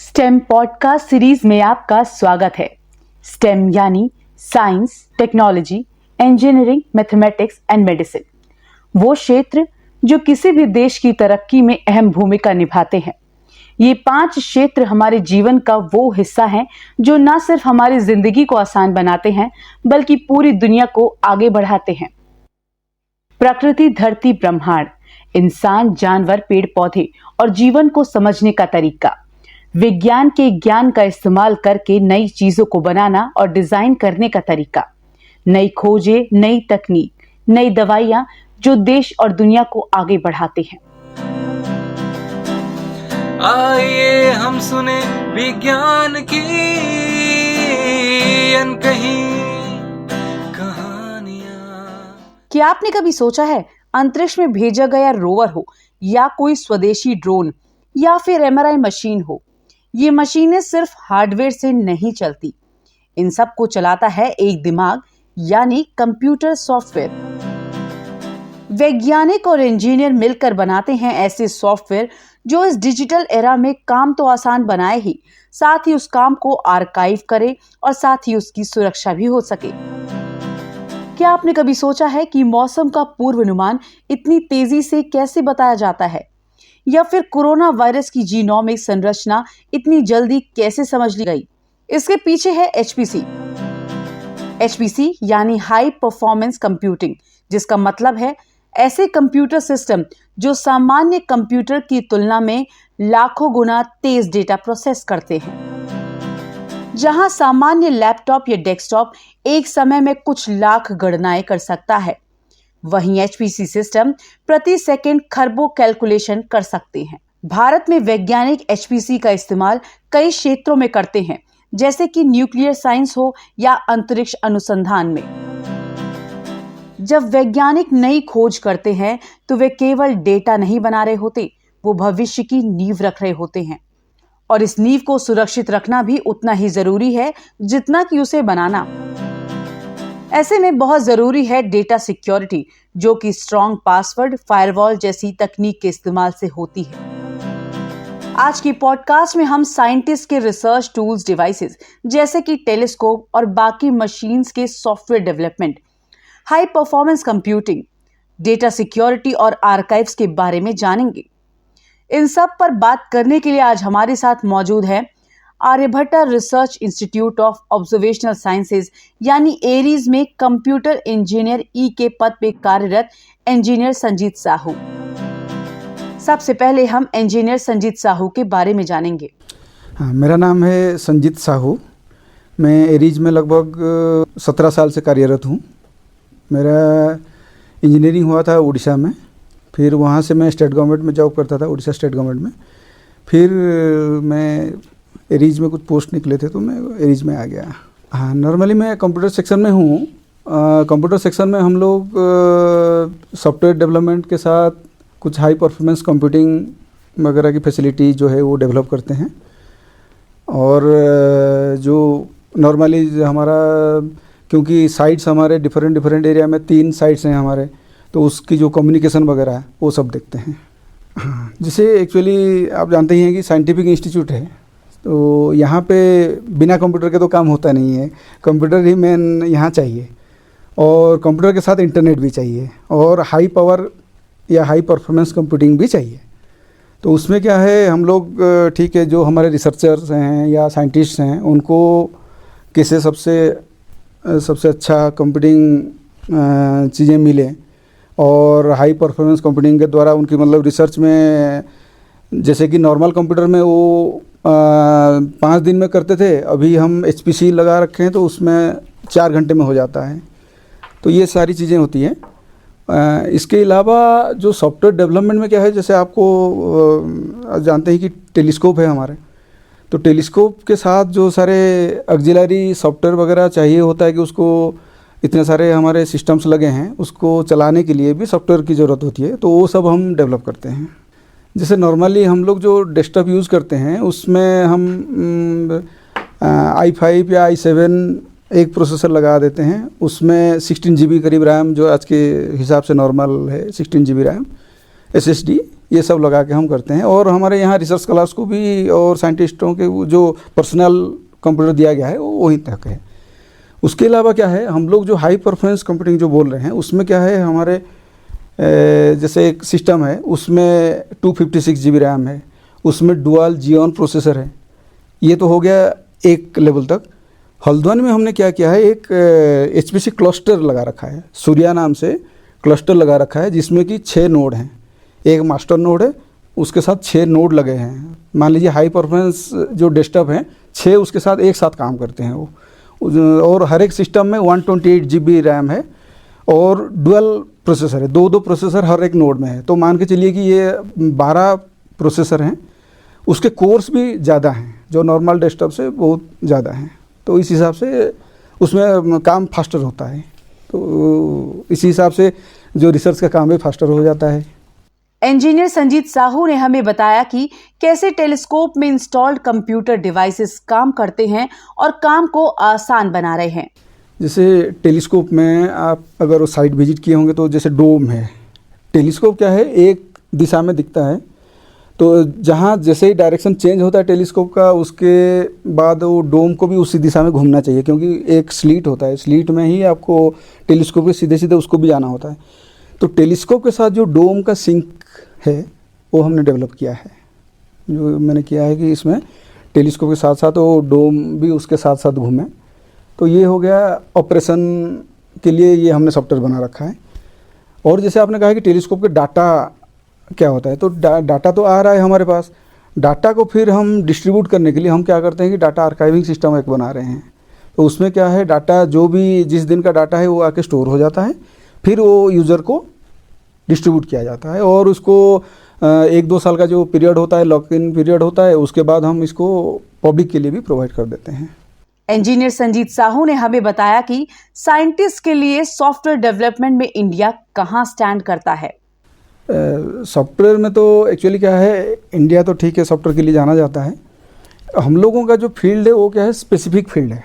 Stem podcast series में आपका स्वागत है। स्टेम यानी science, technology, engineering, mathematics and medicine, वो क्षेत्र जो किसी भी देश की तरक्की में अहम भूमिका निभाते हैं। ये 5 क्षेत्र हमारे जीवन का वो हिस्सा हैं जो न सिर्फ हमारी जिंदगी को आसान बनाते हैं बल्कि पूरी दुनिया को आगे बढ़ाते हैं। प्रकृति, धरती, ब्रह्मांड, इंसान, जानवर, पेड़ पौधे और जीवन को समझने का तरीका, विज्ञान के ज्ञान का इस्तेमाल करके नई चीजों को बनाना और डिजाइन करने का तरीका, नई खोजें, नई तकनीक, नई दवाइयां जो देश और दुनिया को आगे बढ़ाते हैं। आइए हम सुने विज्ञान की अनकही कहानियां। क्या आपने कभी सोचा है अंतरिक्ष में भेजा गया रोवर हो या कोई स्वदेशी ड्रोन या फिर एमआरआई मशीन हो, ये मशीनें सिर्फ हार्डवेयर से नहीं चलती। इन सब को चलाता है एक दिमाग यानी कंप्यूटर सॉफ्टवेयर। वैज्ञानिक और इंजीनियर मिलकर बनाते हैं ऐसे सॉफ्टवेयर जो इस डिजिटल एरा में काम तो आसान बनाए ही, साथ ही उस काम को आर्काइव करे और साथ ही उसकी सुरक्षा भी हो सके। क्या आपने कभी सोचा है कि मौसम का पूर्वानुमान इतनी तेजी से कैसे बताया जाता है, या फिर कोरोना वायरस की जीनोमिक संरचना इतनी जल्दी कैसे समझ ली गई? इसके पीछे है एचपीसी यानी हाई परफॉर्मेंस कंप्यूटिंग, जिसका मतलब है ऐसे कंप्यूटर सिस्टम जो सामान्य कंप्यूटर की तुलना में लाखों गुना तेज डेटा प्रोसेस करते हैं। जहां सामान्य लैपटॉप या डेस्कटॉप एक समय में कुछ लाख गणनाएं कर सकता है, वहीं एचपीसी सिस्टम प्रति सेकंड खरबों कैलकुलेशन कर सकते हैं। भारत में वैज्ञानिक एचपीसी का इस्तेमाल कई क्षेत्रों में करते हैं, जैसे कि न्यूक्लियर साइंस हो या अंतरिक्ष अनुसंधान में। जब वैज्ञानिक नई खोज करते हैं तो वे केवल डेटा नहीं बना रहे होते, वो भविष्य की नींव रख रहे होते हैं। और इस नींव को सुरक्षित रखना भी उतना ही जरूरी है जितना कि उसे बनाना। ऐसे में बहुत जरूरी है डेटा सिक्योरिटी, जो कि स्ट्रॉन्ग पासवर्ड, फायरवॉल जैसी तकनीक के इस्तेमाल से होती है। आज की पॉडकास्ट में हम साइंटिस्ट के रिसर्च टूल्स, डिवाइसेस जैसे कि टेलीस्कोप और बाकी मशीन्स के software development, high performance computing, data security और आर्काइव्स के बारे में जानेंगे। इन सब पर बात करने के लिए आज हमारे साथ मौजूद है Aryabhatta Research Institute of Observational Sciences यानी एरीज में कंप्यूटर इंजीनियर के पद पे कार्यरत इंजीनियर संजीत साहू। सबसे पहले हम इंजीनियर संजीत साहू के बारे में जानेंगे। हाँ, मेरा नाम है संजीत साहू। मैं एरीज में लगभग 17 साल से कार्यरत हूँ। मेरा इंजीनियरिंग हुआ था उड़ीसा में, फिर वहाँ से मैं स्टेट गवर्नमेंट में जॉब करता था, उड़ीसा स्टेट गवर्नमेंट में। फिर मैं एरीज में कुछ पोस्ट निकले थे तो मैं एरीज में आ गया। हाँ, नॉर्मली मैं कंप्यूटर सेक्शन में हूँ। कंप्यूटर सेक्शन में हम लोग सॉफ्टवेयर डेवलपमेंट के साथ कुछ हाई परफॉर्मेंस कंप्यूटिंग वगैरह की फैसिलिटी जो है वो डेवलप करते हैं। और जो नॉर्मली हमारा, क्योंकि साइट्स हमारे डिफरेंट एरिया में 3 साइट्स हैं हमारे, तो उसकी जो कम्युनिकेशन वगैरह है वो सब देखते हैं। हाँ, जिसे एक्चुअली आप जानते ही हैं कि साइंटिफिक इंस्टीट्यूट है, तो यहाँ पे बिना कंप्यूटर के तो काम होता नहीं है। कंप्यूटर ही मेन यहाँ चाहिए, और कंप्यूटर के साथ इंटरनेट भी चाहिए, और हाई पावर या हाई परफॉर्मेंस कंप्यूटिंग भी चाहिए। तो उसमें क्या है, हम लोग ठीक है, जो हमारे रिसर्चर्स हैं या साइंटिस्ट हैं उनको कैसे सबसे अच्छा कंप्यूटिंग चीज़ें मिले, और हाई परफॉर्मेंस कंप्यूटिंग के द्वारा उनकी मतलब रिसर्च में, जैसे कि नॉर्मल कंप्यूटर में वो 5 दिन में करते थे, अभी हम एचपीसी लगा रखे हैं तो उसमें 4 घंटे में हो जाता है। तो ये सारी चीज़ें होती हैं। इसके अलावा जो सॉफ्टवेयर डेवलपमेंट में क्या है, जैसे आपको जानते हैं कि टेलीस्कोप है हमारे, तो टेलीस्कोप के साथ जो सारे ऑक्सिलरी सॉफ्टवेयर वगैरह चाहिए होता है कि उसको इतने सारे हमारे सिस्टम्स लगे हैं, उसको चलाने के लिए भी सॉफ्टवेयर की ज़रूरत होती है, तो वो सब हम डेवलप करते हैं। जैसे नॉर्मली हम लोग जो डेस्कटॉप यूज़ करते हैं उसमें हम i5 या i7 एक प्रोसेसर लगा देते हैं। उसमें 16 GB करीब रैम, जो आज के हिसाब से नॉर्मल है 16 GB रैम, SSD ये सब लगा के हम करते हैं। और हमारे यहाँ रिसर्च स्कॉलर्स को भी और साइंटिस्टों के जो पर्सनल कंप्यूटर दिया गया है वो वहीं तक है। उसके अलावा क्या है, हम लोग जो हाई परफॉर्मेंस कंप्यूटिंग जो बोल रहे हैं उसमें क्या है, हमारे जैसे एक सिस्टम है उसमें 256 GB रैम है, उसमें डुअल जियोन प्रोसेसर है। ये तो हो गया एक लेवल तक। हल्द्वानी में हमने क्या किया है, एक HPC क्लस्टर लगा रखा है, सूर्या नाम से क्लस्टर लगा रखा है, जिसमें कि 6 नोड हैं। एक मास्टर नोड है, उसके साथ 6 नोड लगे हैं। मान लीजिए हाई परफॉर्मेंस जो डेस्कटॉप हैं 6 उसके साथ एक साथ काम करते हैं वो। और हर एक सिस्टम में 128 GB रैम है और डुअल प्रोसेसर है, 2 प्रोसेसर हर एक नोड में है। तो मान के चलिए कि ये 12 प्रोसेसर हैं। उसके कोर्स भी ज़्यादा हैं, जो नॉर्मल डेस्कटॉप से बहुत ज़्यादा हैं। तो इस हिसाब से उसमें काम फास्टर होता है। तो इसी हिसाब से जो रिसर्च का काम है फास्टर हो जाता है। इंजीनियर संजीत साहू ने हमें बताया कि कैसे टेलीस्कोप में इंस्टॉल्ड कंप्यूटर डिवाइसेस काम करते हैं और काम को आसान बना रहे हैं। जैसे टेलीस्कोप में आप अगर साइट विजिट किए होंगे तो जैसे डोम है। टेलीस्कोप क्या है, एक दिशा में दिखता है, तो जहाँ जैसे ही डायरेक्शन चेंज होता है टेलीस्कोप का, उसके बाद वो डोम को भी उसी दिशा में घूमना चाहिए, क्योंकि एक स्लीट होता है, स्लीट में ही आपको टेलीस्कोप के सीधे सीधे उसको भी जाना होता है। तो टेलीस्कोप के साथ जो डोम का सिंक है वो हमने डेवलप किया है। जो मैंने किया है कि इसमें टेलीस्कोप के साथ साथ वो डोम भी उसके साथ साथ घूमे। तो ये हो गया ऑपरेशन के लिए, ये हमने सॉफ्टवेयर बना रखा है। और जैसे आपने कहा कि टेलीस्कोप के डाटा क्या होता है, तो डाटा तो आ रहा है हमारे पास। डाटा को फिर हम डिस्ट्रीब्यूट करने के लिए हम क्या करते हैं कि डाटा आर्काइविंग सिस्टम एक बना रहे हैं। तो उसमें क्या है, डाटा जो भी जिस दिन का डाटा है वो आके स्टोर हो जाता है, फिर वो यूज़र को डिस्ट्रीब्यूट किया जाता है। और उसको 1-2 साल का जो पीरियड होता है, लॉक इन पीरियड होता है, उसके बाद हम इसको पब्लिक के लिए भी प्रोवाइड कर देते हैं। इंजीनियर संजीत साहू ने हमें बताया कि साइंटिस्ट के लिए सॉफ्टवेयर डेवलपमेंट में इंडिया कहाँ स्टैंड करता है। सॉफ्टवेयर में तो एक्चुअली क्या है, इंडिया तो ठीक है सॉफ्टवेयर के लिए जाना जाता है। हम लोगों का जो फील्ड है वो क्या है, स्पेसिफिक फील्ड है।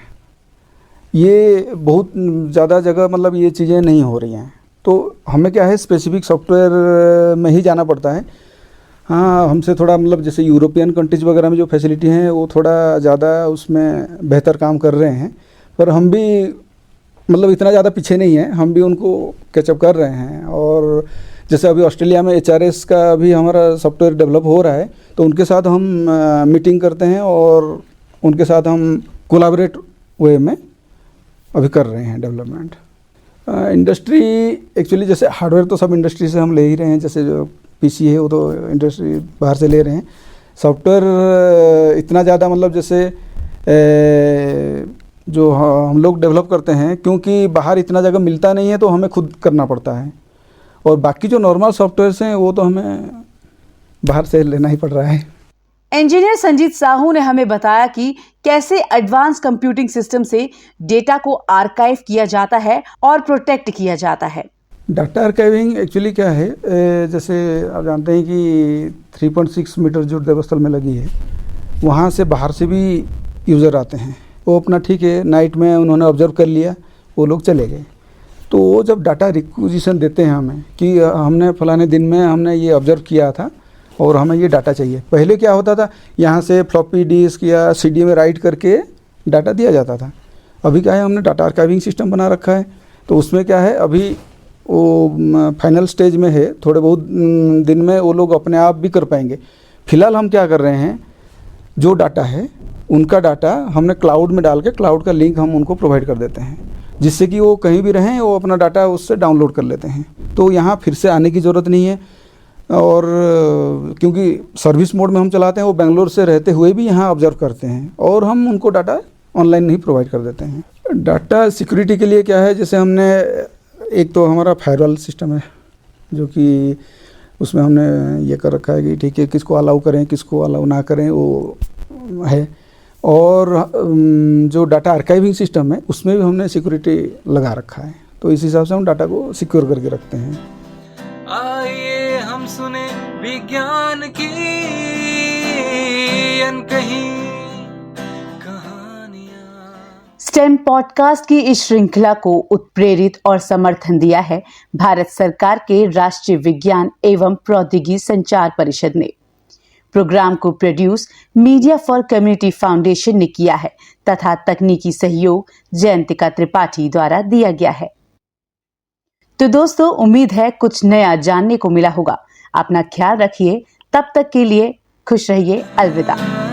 ये बहुत ज़्यादा जगह मतलब ये चीज़ें नहीं हो रही हैं, तो हमें क्या है स्पेसिफिक सॉफ्टवेयर में ही जाना पड़ता है। हाँ, हमसे थोड़ा मतलब जैसे यूरोपियन कंट्रीज वगैरह में जो फैसिलिटी हैं वो थोड़ा ज़्यादा उसमें बेहतर काम कर रहे हैं, पर हम भी मतलब इतना ज़्यादा पीछे नहीं है, हम भी उनको कैचअप कर रहे हैं। और जैसे अभी ऑस्ट्रेलिया में HRS का भी हमारा सॉफ्टवेयर डेवलप हो रहा है, तो उनके साथ हम मीटिंग करते हैं और उनके साथ हम कोलैबोरेट वे में अभी कर रहे हैं डेवलपमेंट। इंडस्ट्री एक्चुअली जैसे हार्डवेयर तो सब इंडस्ट्री से हम ले ही रहे हैं, जैसे जो PC है वो तो इंडस्ट्री बाहर से ले रहे हैं। सॉफ्टवेयर इतना ज़्यादा मतलब जैसे जो हम लोग डेवलप करते हैं, क्योंकि बाहर इतना जगह मिलता नहीं है तो हमें खुद करना पड़ता है। और बाकी जो नॉर्मल सॉफ्टवेयर्स हैं वो तो हमें बाहर से लेना ही पड़ रहा है। इंजीनियर संजीत साहू ने हमें बताया कि कैसे एडवांस कंप्यूटिंग सिस्टम से डेटा को आर्काइव किया जाता है और प्रोटेक्ट किया जाता है। डाटा आर्काइविंग एक्चुअली क्या है, जैसे आप जानते हैं कि 3.6 मीटर जो देवस्थल में लगी है, वहाँ से बाहर से भी यूज़र आते हैं। वो अपना ठीक है नाइट में उन्होंने ऑब्जर्व कर लिया, वो लोग चले गए। तो वो जब डाटा रिक्विजिशन देते हैं हमें कि हमने फलाने दिन में हमने ये ऑब्जर्व किया था और हमें ये डाटा चाहिए। पहले क्या होता था, यहाँ से फ्लॉपी डिस्क या CD में राइट करके डाटा दिया जाता था। अभी क्या है, हमने डाटा आर्काइविंग सिस्टम बना रखा है। तो उसमें क्या है, अभी वो फाइनल स्टेज में है, थोड़े बहुत दिन में वो लोग अपने आप भी कर पाएंगे। फिलहाल हम क्या कर रहे हैं, जो डाटा है उनका डाटा हमने क्लाउड में डाल के क्लाउड का लिंक हम उनको प्रोवाइड कर देते हैं, जिससे कि वो कहीं भी रहें वो अपना डाटा उससे डाउनलोड कर लेते हैं। तो यहाँ फिर से आने की ज़रूरत नहीं है। और क्योंकि सर्विस मोड में हम चलाते हैं, वो बेंगलोर से रहते हुए भी यहाँ ऑब्जर्व करते हैं और हम उनको डाटा ऑनलाइन ही प्रोवाइड कर देते हैं। डाटा सिक्योरिटी के लिए क्या है, जैसे हमने एक तो हमारा फायरवॉल सिस्टम है, जो कि उसमें हमने ये कर रखा है कि ठीक है किसको अलाउ करें किसको अलाउ ना करें वो है। और जो डाटा आर्काइविंग सिस्टम है उसमें भी हमने सिक्योरिटी लगा रखा है। तो इस हिसाब से हम डाटा को सिक्योर करके रखते हैं। आइए हम सुने विज्ञान की अनकही कहानियां। स्टेम पॉडकास्ट की इस श्रृंखला को उत्प्रेरित और समर्थन दिया है भारत सरकार के राष्ट्रीय विज्ञान एवं प्रौद्योगिकी संचार परिषद ने। प्रोग्राम को produce media for community foundation ने किया है तथा तकनीकी सहयोग जयंतिका त्रिपाठी द्वारा दिया गया है। तो दोस्तों, उम्मीद है कुछ नया जानने को मिला होगा। अपना ख्याल रखिए, तब तक के लिए खुश रहिए। अलविदा।